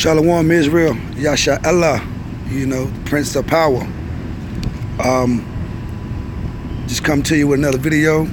Shalom Israel, Yasha Allah, you know, Prince of Power. Just come to you with another video.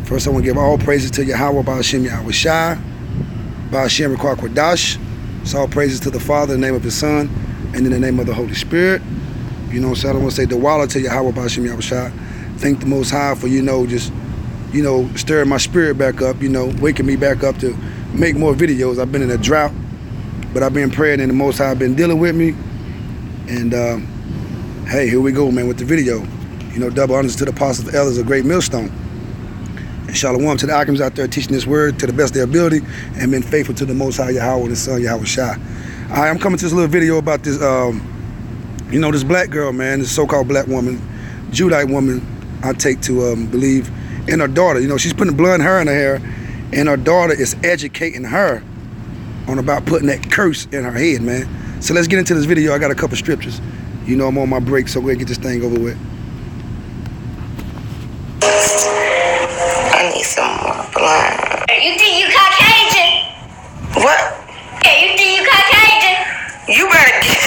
First, I want to give all praises to Yahweh, Ba'ashem Yahweh Shai, Ba'ashem Rekwa Kwadash. It's all praises to the Father in the name of His Son, and in the name of the Holy Spirit. You know, so I don't want to say the Walla to Yahweh, Ba'ashem Yahweh Shai. Thank the Most High for, just, stirring my spirit back up, waking me back up to make more videos. I've been in a drought, but I've been praying, and the Most High been dealing with me. And hey, here we go, man, with the video. Double honors to the apostles, the elders, a great millstone. And shalom to the Akims out there teaching this word to the best of their ability and been faithful to the Most High Yahweh and His Son Yahweh Shai. I'm coming to this little video about this, this black girl, man, this so-called black woman, Judite woman, I take to believe in her daughter. She's putting blonde hair in her hair, and her daughter is educating her on about putting that curse in her head, man. So let's get into this video. I got a couple scriptures. I'm on my break, so we'll get this thing over with. I need some more blonde. You think you Caucasian? What? Yeah, you think you Caucasian? You better get...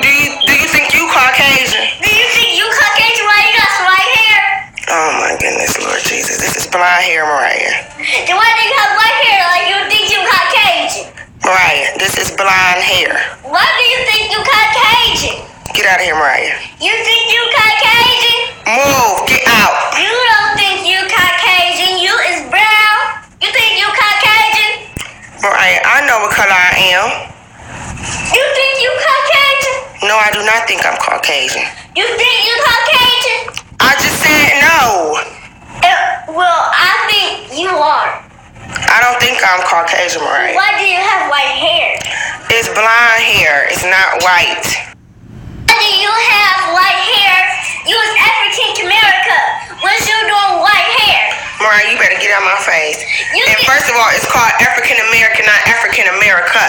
Do you think you Caucasian? Do you think you Caucasian while you got some white hair? Oh my goodness, Lord Jesus. This is blonde hair, Mariah. Then why do you have white hair like you think you Caucasian? Mariah, this is blonde hair. Why do you think you Caucasian? Get out of here, Mariah. You think you Caucasian? Move, get out. You don't think you Caucasian. You is brown. You think you Caucasian? Mariah, I know what color I am. You think you Caucasian? No, I do not think I'm Caucasian. You think you Caucasian? I just said no. Well, I think you are. I don't think I'm Caucasian, Mariah. Why do you have white hair? It's blonde hair. It's not white. Why do you have white hair? You was African America. What's you doing white hair? Mariah, you better get out my face. First of all, it's called African American, not African America.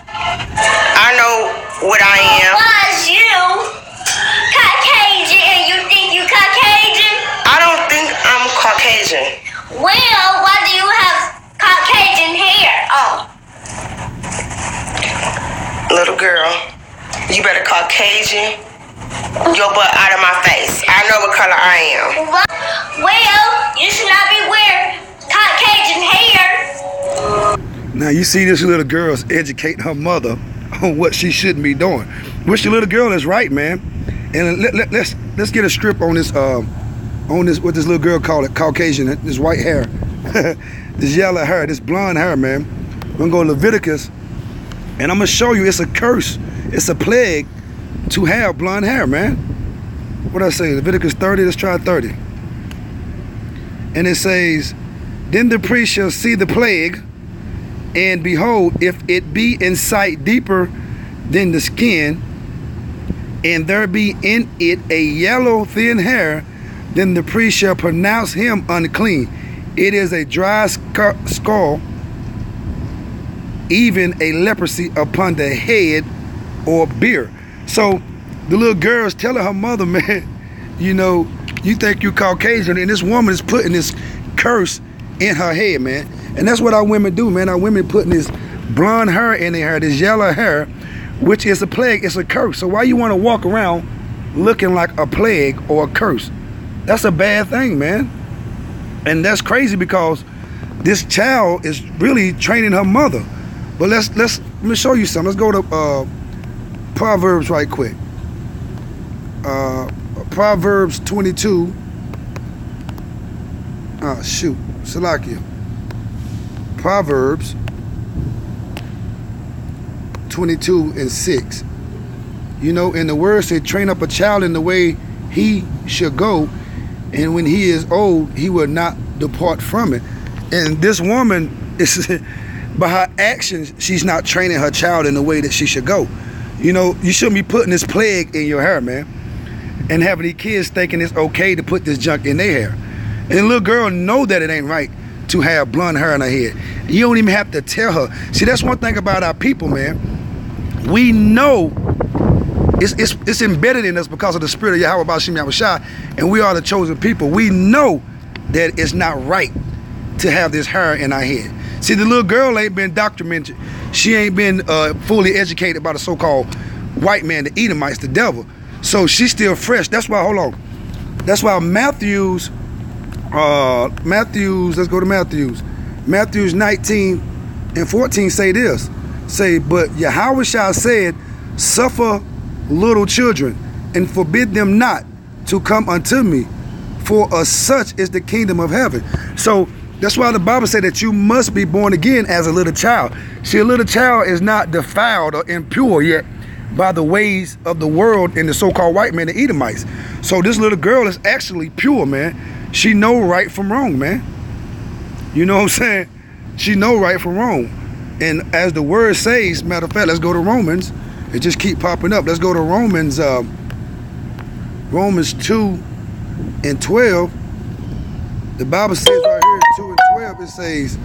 I know what I am. Why is you Caucasian and you think you Caucasian? I don't think I'm Caucasian. Well, why do you have Caucasian hair? Oh. Little girl, you better Caucasian your butt out of my face. I know what color I am. Well, you should not be wearing Caucasian hair. Now you see this little girl's educating her mother on what she shouldn't be doing. Which the little girl is right, man. And let's get a strip on this what this little girl called it, Caucasian, this white hair, this yellow hair, this blonde hair, man. We're gonna go to Leviticus, and I'm gonna show you it's a curse, it's a plague to have blonde hair, man. What I say, Leviticus 30, let's try 30. And it says, then the priest shall see the plague, and behold, if it be in sight deeper than the skin, and there be in it a yellow thin hair, then the priest shall pronounce him unclean. It is a dry skull, even a leprosy upon the head or beard. So the little girl's telling her mother, man, you think you Caucasian, and this woman is putting this curse in her head, man. And that's what our women do, man. Our women putting this blonde hair in their hair, this yellow hair, which is a plague, it's a curse. So why you want to walk around looking like a plague or a curse? That's a bad thing, man. And that's crazy because this child is really training her mother. But let me show you something. Let's go to Proverbs right quick. Proverbs 22. Salakia. Proverbs 22:6. And the word said, train up a child in the way he should go, and when he is old, he will not depart from it. And this woman is, by her actions, she's not training her child in the way that she should go. You shouldn't be putting this plague in your hair, man, and having these kids thinking it's okay to put this junk in their hair. And the little girl know that it ain't right to have blonde hair on her head. You don't even have to tell her. See, that's one thing about our people, man. We know it's embedded in us because of the spirit of Yahweh Ba'ashem Yahweh Shai, and we are the chosen people. We know that it's not right to have this hair in our head. See, the little girl ain't been documented. She ain't been fully educated by the so-called white man, the Edomites, the devil. So she's still fresh. That's why, hold on. That's why Matthews, let's go to Matthews. Matthews 19 and 14 say this. Say, but Yahushua said, suffer little children and forbid them not to come unto me, for of such is the kingdom of heaven. So that's why the Bible said that you must be born again as a little child. See, a little child is not defiled or impure yet by the ways of the world and the so-called white man, the Edomites. So this little girl is actually pure, man. She know right from wrong, man. You know what I'm saying? She know right from wrong. And as the word says, matter of fact, let's go to Romans. It just keep popping up. Let's go to Romans, Romans 2 and 12. The Bible says right here, 2 and 12, it says,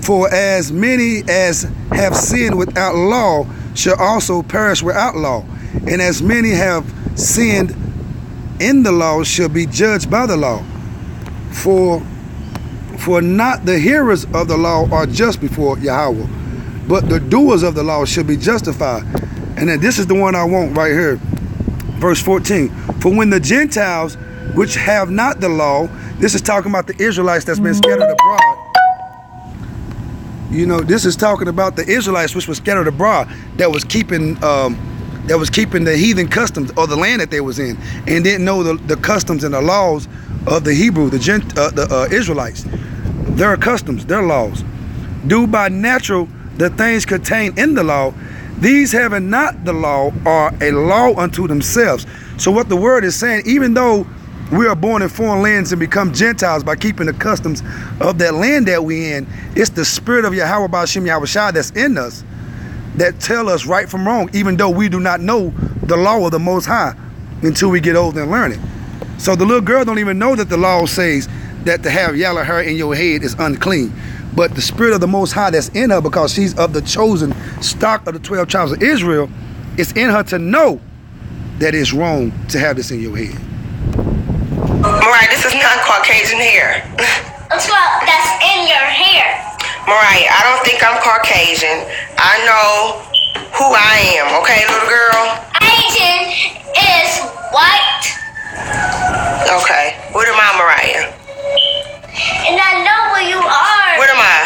for as many as have sinned without law shall also perish without law. And as many have sinned in the law shall be judged by the law. For not the hearers of the law are just before Yahweh, but the doers of the law shall be justified. And then this is the one I want right here. Verse 14. For when the Gentiles, which have not the law, this is talking about the Israelites that's been scattered abroad. You know, this is talking about the Israelites which were scattered abroad, that was keeping the heathen customs or the land that they was in, and didn't know the customs and the laws of the Hebrew, the Israelites, their customs, their laws. Do by natural the things contained in the law. These having not the law are a law unto themselves. So what the word is saying, even though we are born in foreign lands and become Gentiles by keeping the customs of that land that we in, it's the spirit of Yahweh Ba'ashem Yahushua that's in us that tell us right from wrong, even though we do not know the law of the Most High until we get older and learn it. So the little girl don't even know that the law says that to have yellow hair in your head is unclean. But the spirit of the Most High that's in her, because she's of the chosen stock of the 12 tribes of Israel, it's in her to know that it's wrong to have this in your head. Mariah, this is not Caucasian hair. That's in your hair. Mariah, I don't think I'm Caucasian. I know who I am, okay, little girl? Asian is white. Okay. What am I, Mariah? And I know where you are. What am I?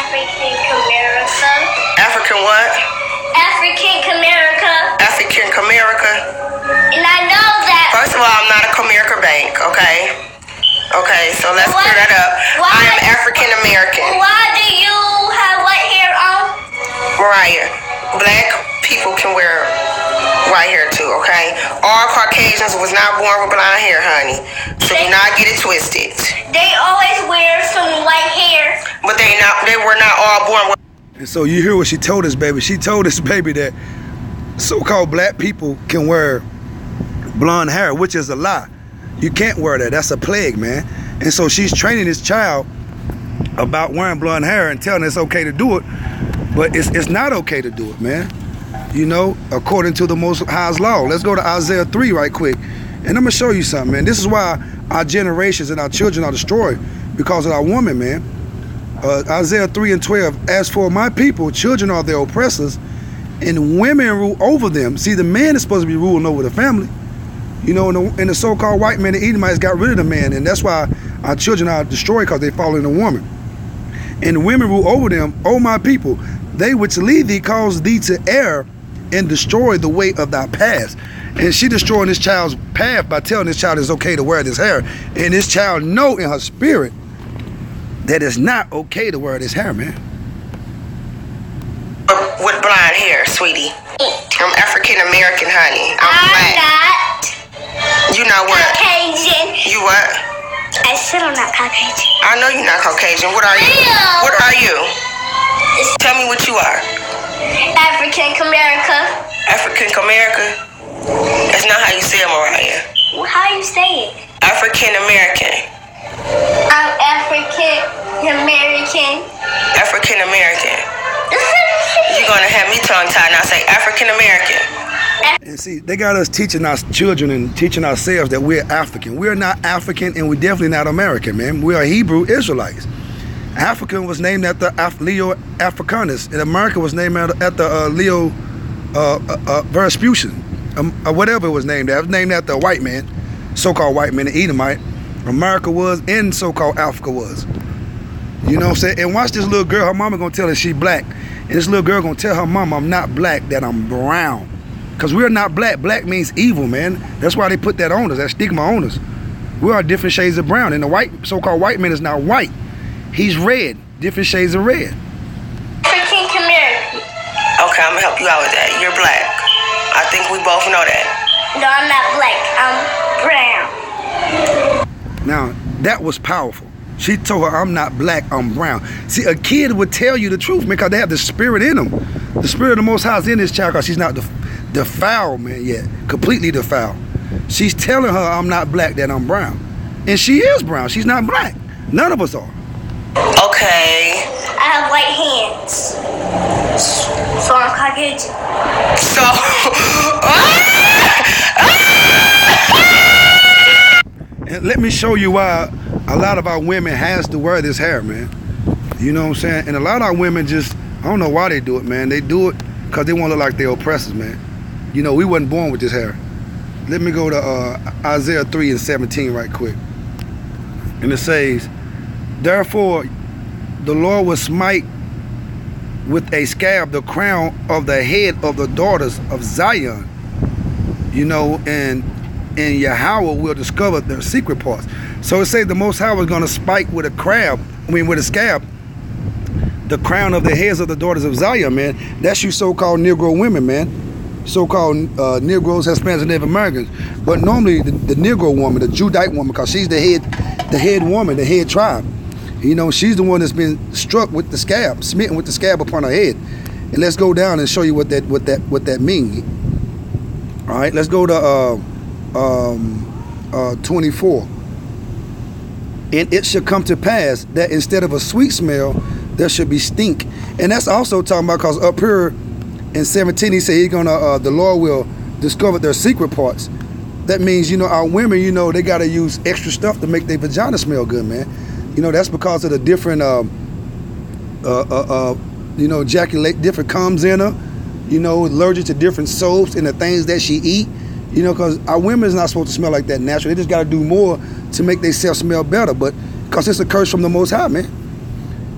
African America. African what? African America. African America. And I know that. First of all, I'm not a Comerica bank, okay? Okay, so let's clear that up. I am African American. Why do you have white hair on? Mariah, black people can wear white hair too, okay? All Caucasians was not born with blonde hair, honey. So do not get it twisted. They always wear some white hair. But they were not all born with. And so you hear what she told us, baby. She told us, baby, that so-called black people can wear blonde hair, which is a lie. You can't wear that. That's a plague, man. And so she's training this child about wearing blonde hair and telling us it's okay to do it, but it's not okay to do it, man. You know, according to the Most High's law. Let's go to Isaiah 3 right quick. And I'm going to show you something, man. This is why our generations and our children are destroyed, because of our woman, man. Isaiah 3 and 12, as for my people, children are their oppressors, and women rule over them. See, the man is supposed to be ruling over the family. You know, and the so-called white man, the Edomites, got rid of the man, and that's why our children are destroyed, because they follow the woman. And women rule over them. O my people, they which lead thee cause thee to err and destroy the way of thy path. And she destroying this child's path by telling this child it's okay to wear this hair. And this child know in her spirit that it's not okay to wear this hair, man. With blonde hair, sweetie. I'm African American, honey. I'm black. not You know what? Caucasian. You what? I said I'm not Caucasian. I know you're not Caucasian. What are you? Ew. What are you? Tell me what you are. African America. African America? That's not how you say it, Mariah. How you say it? African American. I'm African American. African American. You're gonna have me tongue-tied now. Say African American. And see, they got us teaching our children and teaching ourselves that we're African. We're not African, and we're definitely not American, man. We are Hebrew Israelites. African was named after Leo Africanus, and America was named after Leo Vespucian, or whatever it was named after. It was named after a white man, so-called white man, an Edomite. America was, and so-called Africa was. You know what I'm saying? And watch this little girl, her mama gonna tell her she black. And this little girl gonna tell her mama, I'm not black, that I'm brown. Because we're not black. Black means evil, man. That's why they put that on us, that stigma on us. We are different shades of brown. And the white, so-called white man is not white. He's red, different shades of red. African American. Okay, I'm gonna help you out with that. You're black. I think we both know that. No, I'm not black. I'm brown. Now, that was powerful. She told her, I'm not black, I'm brown. See, a kid would tell you the truth, man, because they have the spirit in them. The spirit of the Most High is in this child, because she's not defiled, man, yet. Completely defiled. She's telling her, I'm not black, that I'm brown. And she is brown. She's not black. None of us are. Okay. I have white hands. So I'm Caucasian. So... And let me show you why a lot of our women has to wear this hair, man. You know what I'm saying? And a lot of our women just, I don't know why they do it, man. They do it because they want to look like they're oppressors, man. You know, we wasn't born with this hair. Let me go to Isaiah 3:17 right quick. And it says, therefore, the Lord will smite with a scab the crown of the head of the daughters of Zion. You know, and Yahweh will discover their secret parts. So it says the Most High was going to spike with a scab, the crown of the heads of the daughters of Zion, man. That's you so-called Negro women, man. So-called Negroes, Hispanics, and Native Americans. But normally the Negro woman, the Judite woman, because she's the head woman, the head tribe. You know, she's the one that's been struck with the scab, smitten with the scab upon her head. And let's go down and show you what that means. All right, let's go to 24. And it shall come to pass that instead of a sweet smell, there should be stink. And that's also talking about, because up here in 17, he said he's gonna, the Lord will discover their secret parts. That means, you know, our women, you know, they gotta use extra stuff to make their vagina smell good, man. You know, that's because of the different, you know, ejaculate, different comes in her. You know, allergic to different soaps and the things that she eat. You know, because our women is not supposed to smell like that naturally. They just got to do more to make themselves smell better. But because it's a curse from the Most High, man.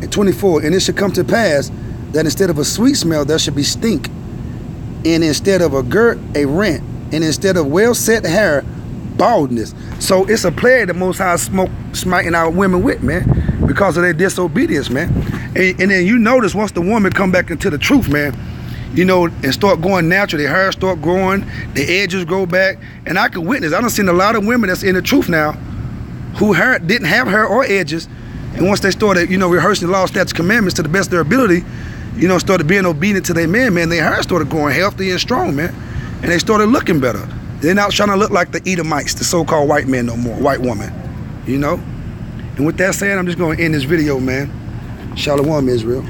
And 24, and it should come to pass that instead of a sweet smell, there should be stink. And instead of a girt, a rent. And instead of well-set hair, baldness. So it's a plague the Most High smiting our women with, man, because of their disobedience, man. And then you notice once the woman come back into the truth, man, you know, and start going natural, their hair start growing, the edges grow back. And I can witness, I done seen a lot of women that's in the truth now who didn't have hair or edges. And once they started, you know, rehearsing the law, statutes, commandments to the best of their ability, you know, started being obedient to their man, their hair started growing healthy and strong, man. And they started looking better. They're not trying to look like the Edomites, the so-called white men no more, white woman, you know. And with that said, I'm just going to end this video, man. Shalom, Israel.